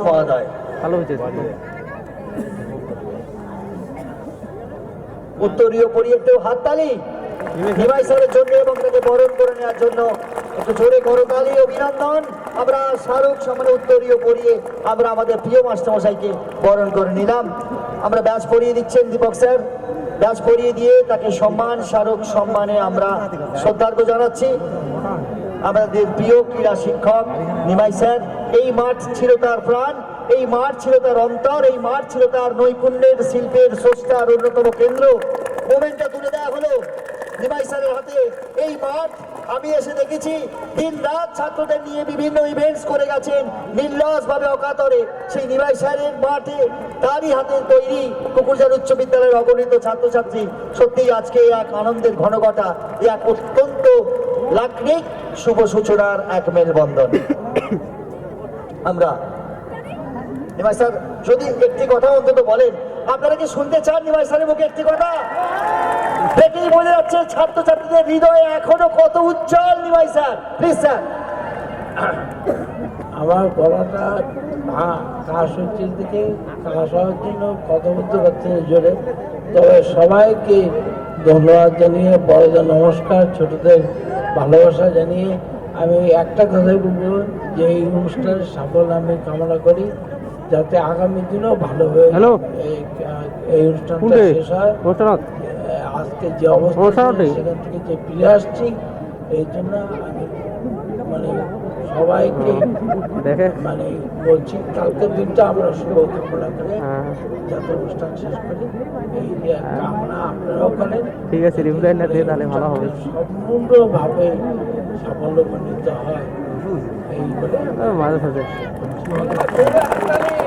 মহোদয় উত্তরীয় পরিয়েতেও হাততালি নিমাই স্যারের জন্য এবং তাকে বরণ করে নেওয়ার জন্য একটু জোরে করতালি অভিনন্দন। আমরা স্মারক সম্মানে উত্তরীয় পরিয়ে আমরা আমাদের প্রিয় মাস্টারমশাইকে বরণ করে নিলাম। আমরা ব্যাচ পরিয়ে দিচ্ছেন দীপক স্যার, ব্যাচ পরিয়ে দিয়ে তাকে সম্মান স্মারক সম্মানে আমরা শ্রদ্ধার্ঘ্য জানাচ্ছি। আমাদের প্রিয় ক্রীড়া শিক্ষক নিমাই স্যার, এই মাঠ ছিল তার প্রাণ, এই মাঠ ছিল তার অন্তর, এই মাঠ ছিল তার নৈপুণ্যের শিল্পের স্রষ্টার অন্যতম কেন্দ্র। মোমেন্টটা তুলে দেওয়া হলো নিমাই স্যারের হাতে। এই মাঠ আমি এসে দেখেছি দিন রাত ছাত্রদের নিয়ে বিভিন্ন ইভেন্টস করে গেছেন নির্লস ভাবে অকাতরে। সেই নিমাই স্যারের মাঠে তারই হাতে তৈরি কুকুরজান উচ্চ বিদ্যালয়ের অগণিত ছাত্রছাত্রী। সত্যিই আজকে এক আনন্দের ঘনঘটা, এক অত্যন্ত লাকড়িক শুভ সূচনার এক মেলবন্ধন। আমরা নিমাই স্যার যদি একটি কথা অন্তত বলেন, আপনারা কি শুনতে চান নিমাই স্যারের মুখে একটি কথা? দেখেই বোঝা যাচ্ছে ছাত্রছাত্রীদের হৃদয়ে এখনো কত উজ্জ্বল নিমাই স্যার। Please sir. আমার গলাটা কাশ হচ্ছে দিকে কাশ হওয়ার জন্য কথা বলতে পারছি না জোরে। তবে সবাইকে ধন্যবাদ জানিয়ে, বড়দের নমস্কার, ছোটদের ভালোবাসা জানিয়ে আমি একটা কথাই বলবো যে এই অনুষ্ঠানের সাফল্য আমি কামনা করি, যাতে আগামী দিনেও ভালো হয়ে এই অনুষ্ঠানটা শেষ হয়। আজকে যে অবস্থা সেখান থেকে যে ফিরে আসছি, এই জন্য আমি মানে সবাইকে মানে বলছি কালকের দিনটা আমরা শুভ কামনা করে যাতে অনুষ্ঠান শেষ করি, এই যে কামনা আপনারাও করেন। ঠিক আছে, রিপ্লাই না দিয়ে তাহলে ভালো হবে। সম্পূর্ণভাবে সাফল্যমণ্ডিত হয় এই বলে মাঝে সাথে